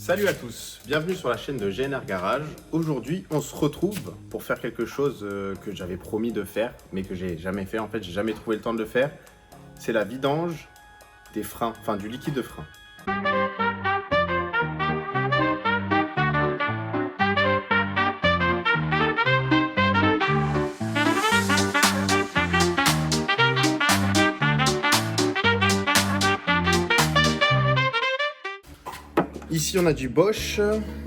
Salut à tous, bienvenue sur la chaîne de GNR Garage. Aujourd'hui, on se retrouve pour faire quelque chose que j'avais promis de faire, mais que j'ai jamais fait. En fait, j'ai jamais trouvé le temps de le faire. C'est la vidange des freins, enfin du liquide de frein. Ici, on a du Bosch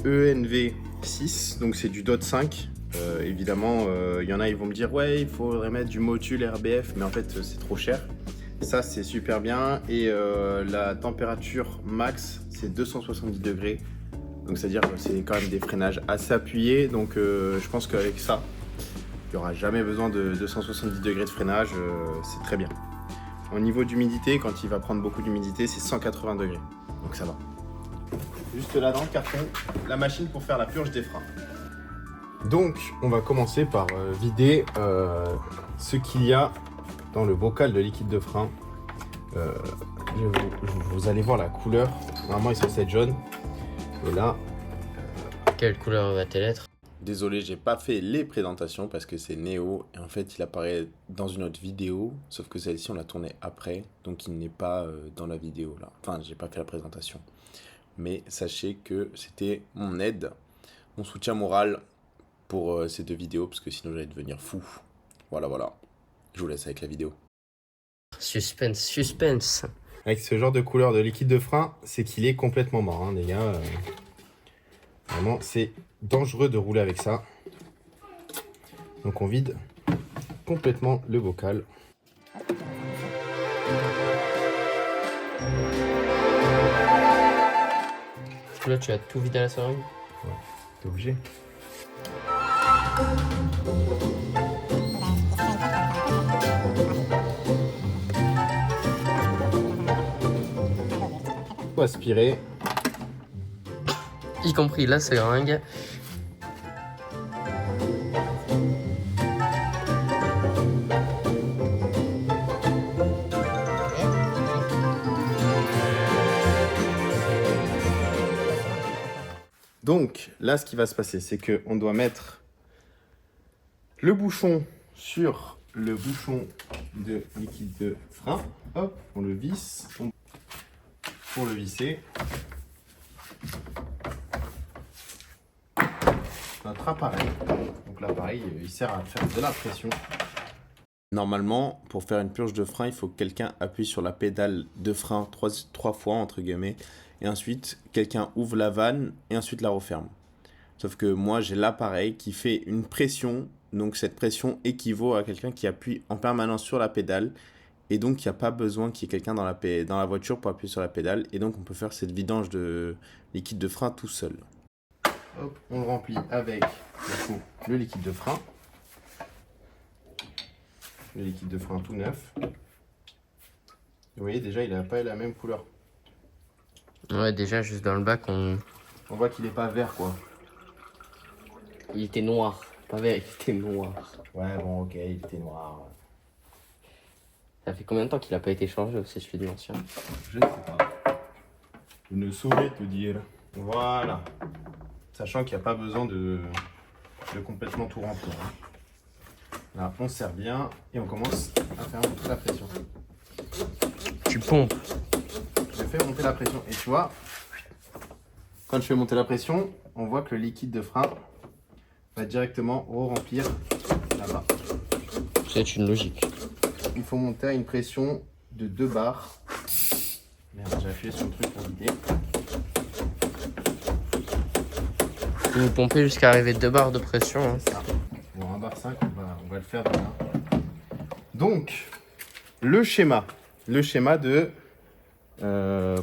ENV6, donc c'est du DOT 5. Évidemment, il y en a, ils vont me dire ouais, il faudrait mettre du Motul RBF, mais en fait, c'est trop cher. Ça, c'est super bien. Et la température max, c'est 270 degrés. Donc, c'est-à-dire que c'est quand même des freinages assez appuyés. Donc, je pense qu'avec ça, il n'y aura jamais besoin de 270 degrés de freinage. C'est très bien. Au niveau d'humidité, quand il va prendre beaucoup d'humidité, c'est 180 degrés. Donc, ça va. Juste là dans le carton, la machine pour faire la purge des freins. Donc, on va commencer par vider ce qu'il y a dans le bocal de liquide de frein. Vous allez voir la couleur. Normalement, il est censé être jaune. Et là... Quelle couleur va-t-elle être? Désolé, j'ai pas fait les présentations parce que c'est Néo. Et en fait, il apparaît dans une autre vidéo. Sauf que celle-ci, on l'a tournée après. Donc, il n'est pas dans la vidéo là. Enfin, j'ai pas fait la présentation. Mais sachez que c'était mon aide, mon soutien moral pour ces deux vidéos, parce que sinon j'allais devenir fou. Voilà. Je vous laisse avec la vidéo. Suspense, suspense. Avec ce genre de couleur de liquide de frein, c'est qu'il est complètement mort, hein, les gars. Vraiment, c'est dangereux de rouler avec ça. Donc on vide complètement le bocal. Là, tu as tout vidé à la seringue? Ouais, t'es obligé. Faut aspirer. Y compris la seringue. Donc là, ce qui va se passer, c'est qu'on doit mettre le bouchon sur le bouchon de liquide de frein. Hop, on le visse. Pour le visser, notre appareil. Donc l'appareil, il sert à faire de la pression. Normalement, pour faire une purge de frein, il faut que quelqu'un appuie sur la pédale de frein trois fois, entre guillemets. Et ensuite, quelqu'un ouvre la vanne et ensuite la referme. Sauf que moi, j'ai l'appareil qui fait une pression. Donc, cette pression équivaut à quelqu'un qui appuie en permanence sur la pédale. Et donc, il n'y a pas besoin qu'il y ait quelqu'un dans la voiture pour appuyer sur la pédale. Et donc, on peut faire cette vidange de liquide de frein tout seul. Hop, on le remplit avec le liquide de frein. Le liquide de frein tout neuf. Vous voyez, déjà, il n'a pas la même couleur. Ouais, déjà, juste dans le bac, On voit qu'il n'est pas vert, quoi. il était noir. Pas vert, il était noir. Ouais, bon, ok, il était noir. Ça fait combien de temps qu'il a pas été changé aussi, celui de l'ancien? Je ne sais pas. Je ne saurais te dire. Voilà. Sachant qu'il n'y a pas besoin de complètement tout remplir. Là, on serre bien et on commence à faire monter la pression. Tu pompes. Je fais monter la pression. Et tu vois, quand je fais monter la pression, on voit que le liquide de frein va directement remplir là-bas. C'est une logique. Il faut monter à une pression de 2 bars. Merde, j'ai appuyé sur le truc pour vider. Vous pompez jusqu'à arriver 2 barres de pression. Hein. C'est ça. Bon, 1 bar 5, on va le faire déjà. Donc, le schéma de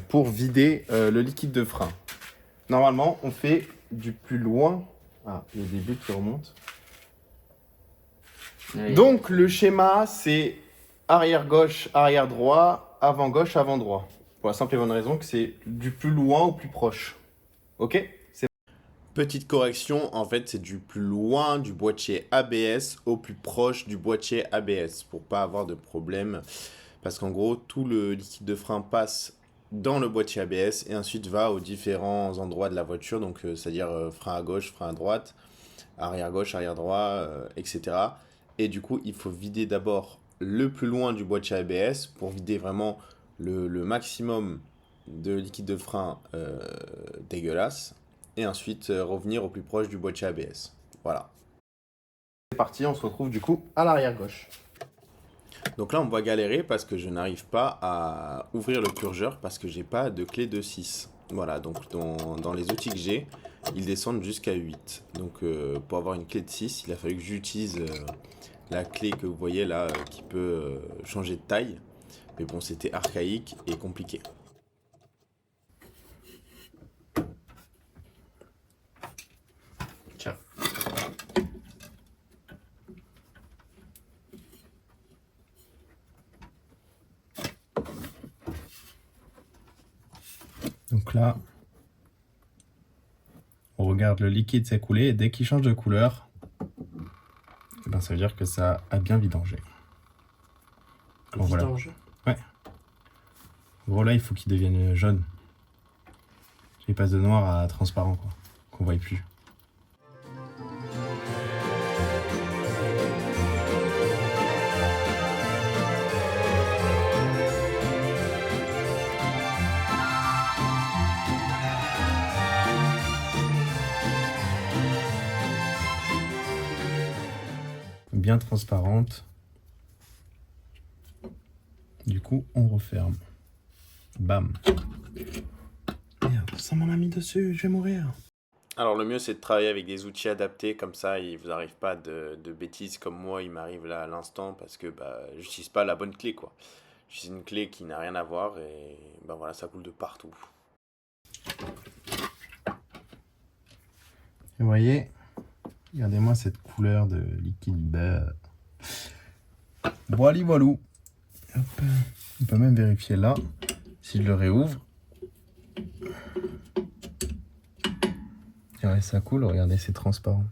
pour vider le liquide de frein. Normalement, on fait du plus loin. Ah, il y a des bulles qui remontent. Oui. Donc, le schéma, c'est arrière gauche, arrière droit, avant gauche, avant droit. Pour la simple et bonne raison que c'est du plus loin au plus proche. Ok? Petite correction, en fait, c'est du plus loin du boîtier ABS au plus proche du boîtier ABS pour pas avoir de problème. Parce qu'en gros, tout le liquide de frein passe dans le boîtier ABS et ensuite va aux différents endroits de la voiture, donc c'est-à-dire frein à gauche, frein à droite, arrière gauche, arrière droit, etc. Et du coup, il faut vider d'abord le plus loin du boîtier ABS pour vider vraiment le maximum de liquide de frein dégueulasse et ensuite revenir au plus proche du boîtier ABS. Voilà. C'est parti, on se retrouve du coup à l'arrière gauche. Donc là, on va galérer parce que je n'arrive pas à ouvrir le purgeur parce que j'ai pas de clé de 6. Voilà, donc dans les outils que j'ai, ils descendent jusqu'à 8. Donc pour avoir une clé de 6, il a fallu que j'utilise la clé que vous voyez là qui peut changer de taille. Mais bon, c'était archaïque et compliqué. Tiens. Donc là, on regarde le liquide s'écouler et dès qu'il change de couleur, eh ben, ça veut dire que ça a bien vidangé. Bon, voilà. Vidange. Ouais. En gros là, il faut qu'il devienne jaune. Il passe de noir à transparent, quoi, qu'on voit plus. Bien transparente. Du coup, on referme. Bam. Merde, ça m'en a mis dessus, je vais mourir. Alors le mieux c'est de travailler avec des outils adaptés, comme ça il vous arrive pas de bêtises comme moi il m'arrive là à l'instant parce que j'utilise pas la bonne clé quoi. J'utilise une clé qui n'a rien à voir et voilà ça coule de partout. Et vous voyez, regardez-moi cette couleur de liquide beurre. Voilà, voilou. Hop. On peut même vérifier là, si je le réouvre. Et ouais, ça coule, regardez, c'est transparent.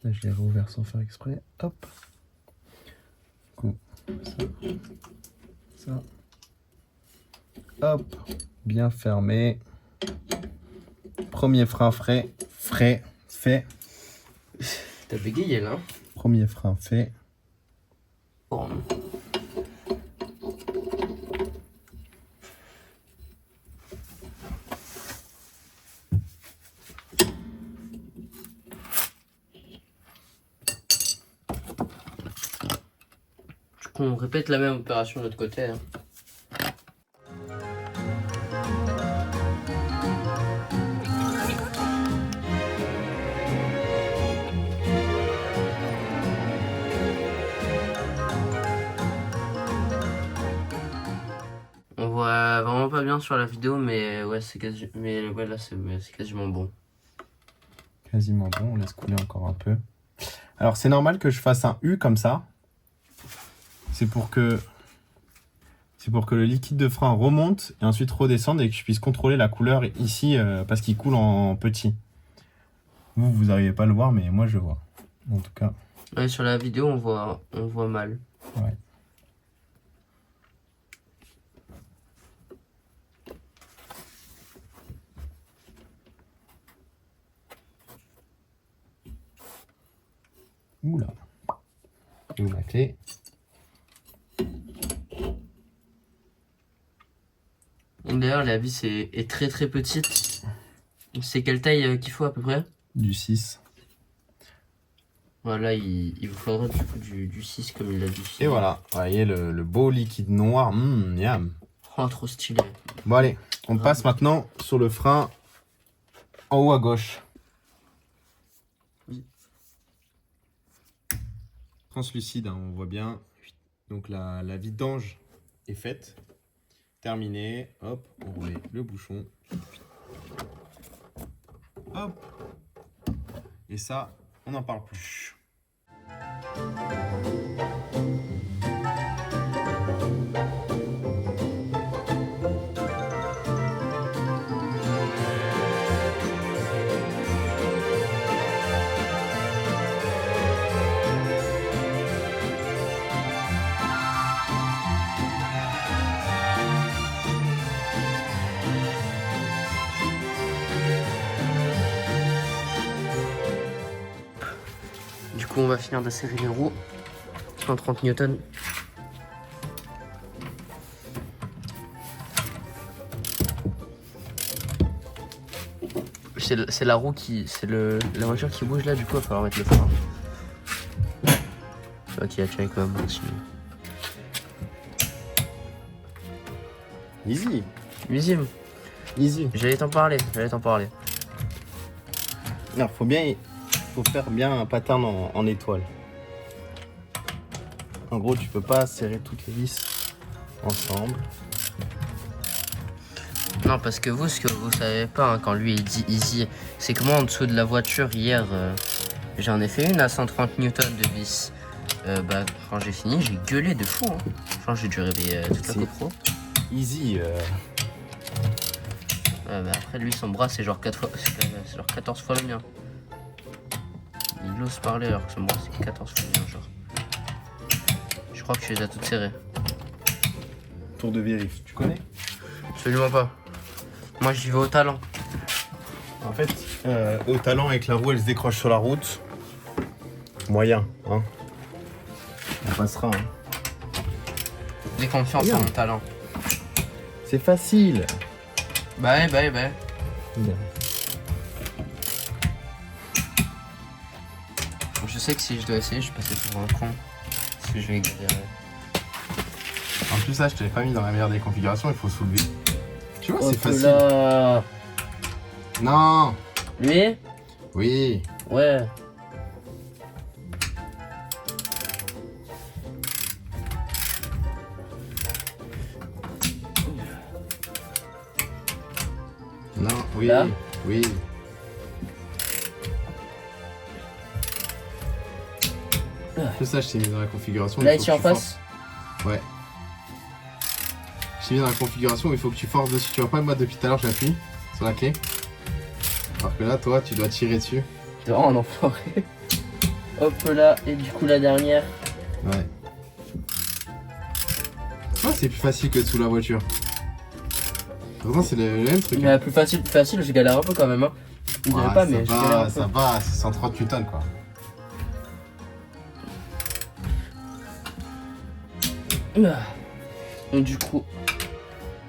Là, je l'ai réouvert sans faire exprès. Hop. Du coup, ça. Hop. Bien fermé. Premier frein fait. T'as bégayé là. Premier frein fait. Bon. Du coup, on répète la même opération de l'autre côté. Hein. On voit vraiment pas bien sur la vidéo, mais ouais, là, c'est quasiment bon. Quasiment bon, on laisse couler encore un peu. Alors c'est normal que je fasse un U comme ça. C'est pour que le liquide de frein remonte et ensuite redescende et que je puisse contrôler la couleur ici parce qu'il coule en petit. Vous n'arrivez pas à le voir, mais moi je le vois. En tout cas. Ouais, sur la vidéo, on voit mal. Ouais. Oula. Où ma clé? D'ailleurs, la vis est très très petite. C'est quelle taille qu'il faut à peu près? Du 6. Voilà, il vous faudra du coup du 6 comme il l'a dit. Et voilà, vous voyez le beau liquide noir. Miam. Oh, trop stylé. Bon allez, on passe maintenant sur le frein en haut à gauche. Oui. Translucide, hein, on voit bien. Donc la vidange est faite. Terminé. Hop, on remet le bouchon. Hop. Et ça, on n'en parle plus. coup, on va finir de serrer les roues. 130 Newton. C'est la roue qui... C'est la voiture qui bouge là, du coup, il va falloir mettre le frein. Ok, tiens, quand même, continue. Easy. Easy. Easy. J'allais t'en parler. Alors, faut faire bien un pattern en étoile. En gros, tu peux pas serrer toutes les vis ensemble. Non, parce que vous, ce que vous savez pas, hein, quand lui il dit easy, c'est que moi en dessous de la voiture hier, j'en ai fait une à 130 Newton de vis. Quand j'ai fini, j'ai gueulé de fou. Hein. Genre, j'ai dû réveiller toute la GoPro. Easy. Après, lui, son bras, c'est genre 4 fois, c'est genre 14 fois le mien. Il ose parler alors que son bras, c'est 14 fois le mien, genre. Je crois que je les ai toutes serrées. Tour de vérif, tu connais? Absolument pas. Moi, j'y vais au talent. En fait, au talent, avec la roue, elle se décroche sur la route. Moyen, hein. On passera, hein. J'ai confiance en mon talent. C'est facile. Bah. Bien. Je sais que si je dois essayer, je vais passer pour un con. Parce que je vais galérer. En plus, ça, je t'avais pas mis dans la meilleure des configurations, il faut soulever. Tu vois, c'est facile. Là. Non. Lui? Oui. Ouais. Non, oui. Là. Oui. Tout ça, je t'ai mis dans la configuration. Là, il faut ici en que tu face. forces. Ouais. Je t'ai mis dans la configuration où il faut que tu forces dessus. Tu vois pas, moi, depuis tout à l'heure, j'appuie sur la clé. Alors que là, toi, tu dois tirer dessus. C'est vraiment un enfoiré. Hop là, et du coup, la dernière. Ouais. Ouais, c'est plus facile que sous la voiture. Pourtant, c'est le même truc. Mais la plus facile, je galère un peu quand même. Hein. Je dirais Ouais, pas, mais je galère un peu. ça va, c'est 130 Newton quoi. Donc du coup,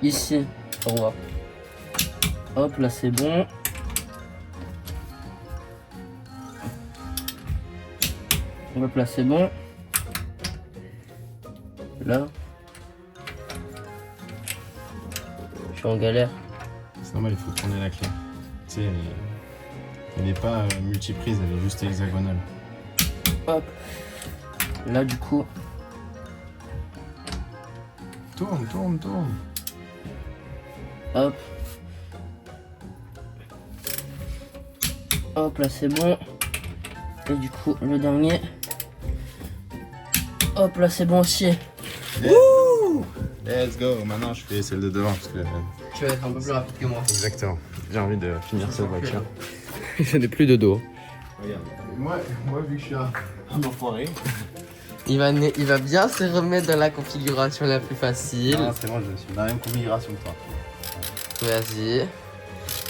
ici, on va. Hop, là c'est bon. Hop, là c'est bon. Là. Je suis en galère. C'est normal, il faut tourner la clé. Tu sais, elle n'est pas multiprise, elle est juste hexagonale. Hop. Là du coup. Tourne. Hop. Hop, là c'est bon. Et du coup, le dernier. Hop, là c'est bon aussi. Wouh! Let's go! Maintenant, je fais celle de devant parce que. Tu vas être un peu plus rapide que moi. Exactement. J'ai envie de finir cette voiture. Je n'ai plus de dos. Regarde. Moi, vu que je suis un enfoiré. Il va bien se remettre dans la configuration la plus facile. Non, c'est bon, je suis dans la même configuration que toi. Vas-y.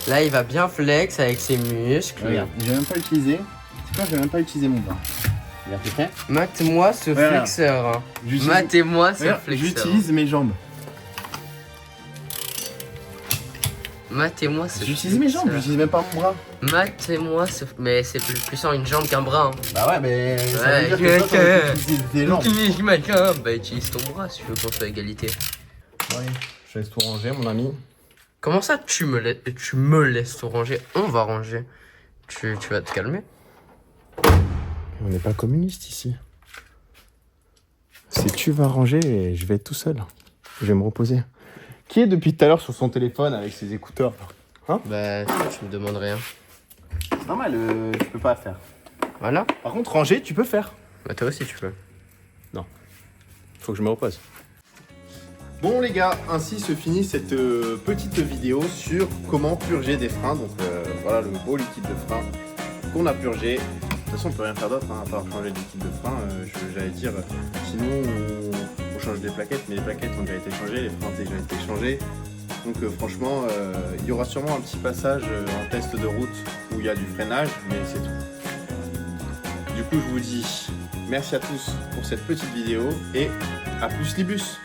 Là, il va bien flex avec ses muscles. Regarde, je vais même pas l'utiliser. C'est quoi, je vais même pas utiliser mon bras. Regarde, t'es prêt? Mate-moi ce flexeur. Matez-moi ce flexeur. J'utilise mes jambes. Matez-moi ce J'utilise mes jambes, j'utilise même pas mon bras. Matez-moi ce... Mais c'est plus puissant une jambe qu'un bras. Hein. Bah ouais, mais ça Ouais, veut dire que toi, t'aurais pu utiliser tes jambes. Utilise ma jambe. Bah utilise ton bras si tu veux qu'on soit à égalité. Ouais, je laisse tout ranger, mon ami. Comment ça tu me laisses tout ranger? On va ranger. Tu vas te calmer. On n'est pas communiste ici. C'est tu vas ranger et je vais être tout seul. Je vais me reposer. Qui est depuis tout à l'heure sur son téléphone avec ses écouteurs? Bah tu me demandes rien. C'est normal, je peux pas faire. Voilà. Par contre, ranger, tu peux faire. Bah toi aussi tu peux. Faut que je me repose. Bon les gars, ainsi se finit cette petite vidéo sur comment purger des freins. Donc voilà le beau liquide de frein qu'on a purgé. De toute façon on peut rien faire d'autre hein, à part changer le liquide de frein. J'allais dire, sinon on change des plaquettes, mais les plaquettes ont déjà été changées, les freins ont déjà été changés. Donc franchement, il y aura sûrement un petit passage en test de route où il y a du freinage, mais c'est tout. Du Du coup, je vous dis merci à tous pour cette petite vidéo et à plus les bus.